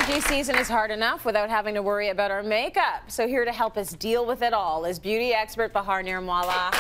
Allergy season is hard enough without having to worry about our makeup. So here to help us deal with it all is beauty expert Bahar Niramwalla.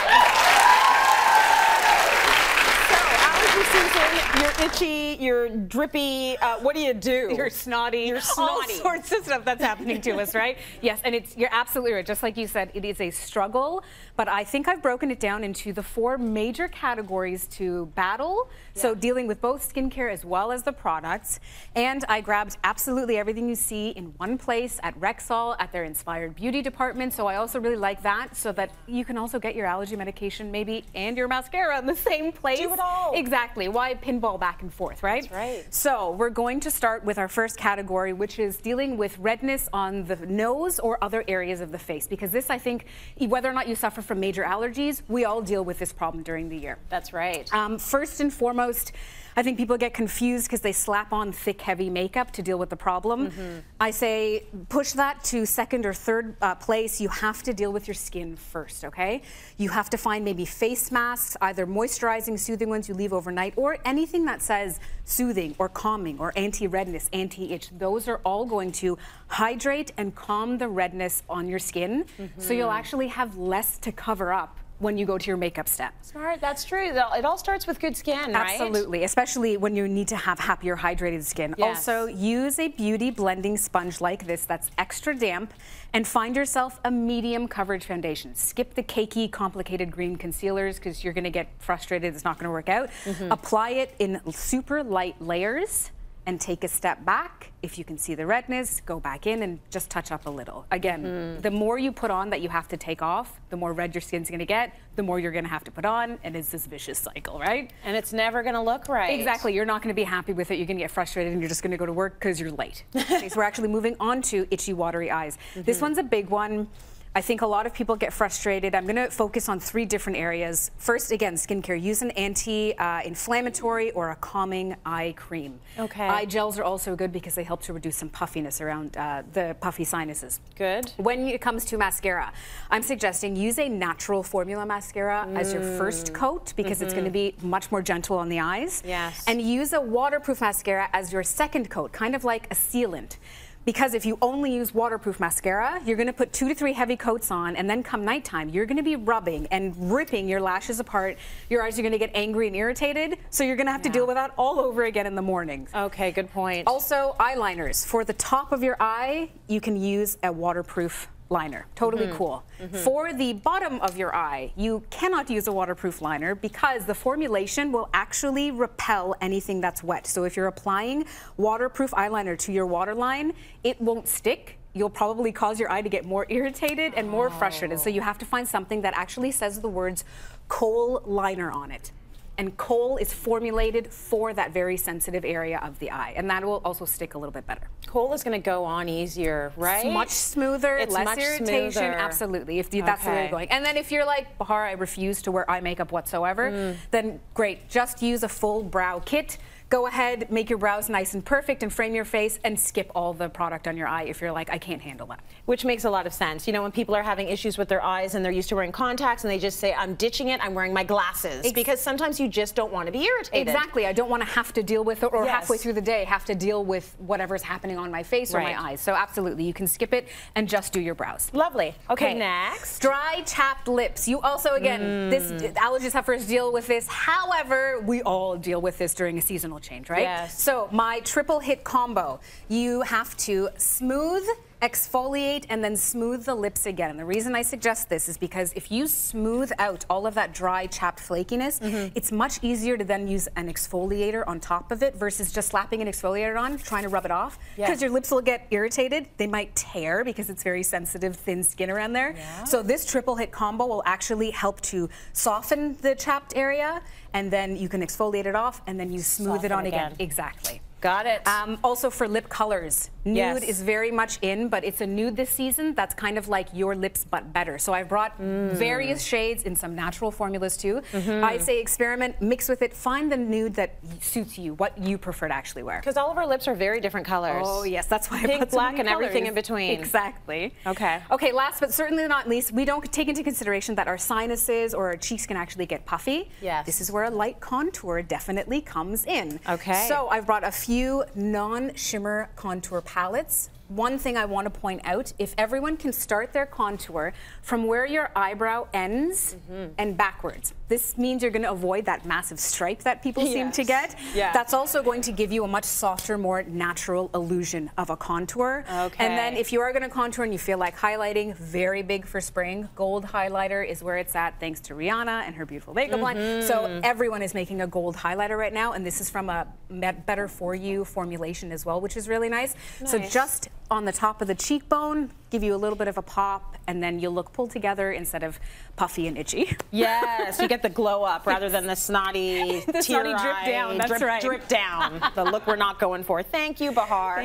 You're itchy, you're drippy, what do you do? You're snotty. You're snotty. All sorts of stuff that's happening to us, right? Yes, and you're absolutely right. Just like you said, it is a struggle, but I think I've broken it down into the 4 major categories to battle. Yeah. So dealing with both skincare as well as the products. And I grabbed absolutely everything you see in one place at Rexall, at their Inspired Beauty department. So I also really like that, so that you can also get your allergy medication maybe and your mascara in the same place. Do it all. Exactly. Why pinball back and forth, right? That's right. So we're going to start with our first category, which is dealing with redness on the nose or other areas of the face. Because this, I think, whether or not you suffer from major allergies, we all deal with this problem during the year. That's right. First and foremost, I think people get confused because they slap on thick, heavy makeup to deal with the problem. I say push that to second or third place. You have to deal with your skin first, okay? You have to find maybe face masks, either moisturizing, soothing ones you leave overnight, or anything that says soothing or calming or anti-redness, anti-itch. Those are all going to hydrate and calm the redness on your skin, so you'll actually have less to cover up when you go to your makeup step. Smart, that's true. It all starts with good skin, right? Absolutely, especially when you need to have happier, hydrated skin. Yes. Also, use a beauty blending sponge like this that's extra damp, and find yourself a medium coverage foundation. Skip the cakey, complicated green concealers because you're gonna get frustrated, it's not gonna work out. Apply it in super light layers and take a step back. If you can see the redness, go back in and just touch up a little. Again, the more you put on that you have to take off, the more red your skin's gonna get, the more you're gonna have to put on, and it's this vicious cycle, right? And it's never gonna look right. Exactly, you're not gonna be happy with it, you're gonna get frustrated, and you're just gonna go to work because you're late. Okay, so we're actually moving on to itchy, watery eyes. This one's a big one. I think a lot of people get frustrated. I'm going to focus on 3 different areas. First, again, skincare. Use an anti-inflammatory or a calming eye cream. Okay. Eye gels are also good because they help to reduce some puffiness around the puffy sinuses. Good. When it comes to mascara, I'm suggesting use a natural formula mascara as your first coat because it's going to be much more gentle on the eyes. Yes. And use a waterproof mascara as your second coat, kind of like a sealant. Because if you only use waterproof mascara, you're going to put 2 to 3 heavy coats on, and then come nighttime, you're going to be rubbing and ripping your lashes apart. Your eyes are going to get angry and irritated, so you're going to have to deal with that all over again in the mornings. Okay, good point. Also, eyeliners. For the top of your eye, you can use a waterproof liner. Totally cool. For the bottom of your eye, you cannot use a waterproof liner because the formulation will actually repel anything that's wet. So if you're applying waterproof eyeliner to your waterline, it won't stick. You'll probably cause your eye to get more irritated and more frustrated. So you have to find something that actually says the words Kohl liner on it. And Kohl is formulated for that very sensitive area of the eye, and that will also stick a little bit better. Kohl is going to go on easier, right? It's much smoother, it's less much irritation. smoother. Absolutely, if that's the way you're going. And then if you're like, Bahar, I refuse to wear eye makeup whatsoever, then great, just use a full brow kit. Go ahead, make your brows nice and perfect and frame your face and skip all the product on your eye if you're like, I can't handle that. Which makes a lot of sense. You know, when people are having issues with their eyes and they're used to wearing contacts and they just say, I'm ditching it, I'm wearing my glasses. Because sometimes you just don't want to be irritated. Exactly, I don't want to have to deal with it, or halfway through the day have to deal with whatever's happening on my face or my eyes. So absolutely, you can skip it and just do your brows. Lovely. Okay, next. Dry, chapped lips. You also, again, this allergy sufferers deal with this. However, we all deal with this during a seasonal change, right? Yes. So my triple hit combo, you have to smooth, exfoliate, and then smooth the lips again. And the reason I suggest this is because if you smooth out all of that dry, chapped flakiness, it's much easier to then use an exfoliator on top of it versus just slapping an exfoliator on, trying to rub it off. Because your lips will get irritated. They might tear because it's very sensitive, thin skin around there. So this triple hit combo will actually help to soften the chapped area, and then you can exfoliate it off, and then you smooth it on again. Exactly. Got it. Also for lip colors, nude is very much in, but it's a nude this season that's kind of like your lips but better. So I've brought various shades in some natural formulas too. I say experiment, mix with it, find the nude that suits you, what you prefer to actually wear. Because all of our lips are very different colors. Oh yes, that's why I pink, put so black, many and colors. everything in between. Exactly. Okay. Okay, last but certainly not least, we don't take into consideration that our sinuses or our cheeks can actually get puffy. Yes. This is where a light contour definitely comes in. Okay. So I've brought a few few non-shimmer contour palettes. One thing I want to point out, if everyone can start their contour from where your eyebrow ends and backwards, this means you're going to avoid that massive stripe that people seem to get. Yeah. That's also going to give you a much softer, more natural illusion of a contour. Okay. And then if you are going to contour and you feel like highlighting, very big for spring, gold highlighter is where it's at, thanks to Rihanna and her beautiful makeup line. So everyone is making a gold highlighter right now, and this is from a Better For You formulation as well, which is really nice. So just on the top of the cheekbone, give you a little bit of a pop, and then you'll look pulled together instead of puffy and itchy. Yes, you get the glow up rather than the snotty, drip down. That's right. Drip down. The look we're not going for. Thank you, Bahar.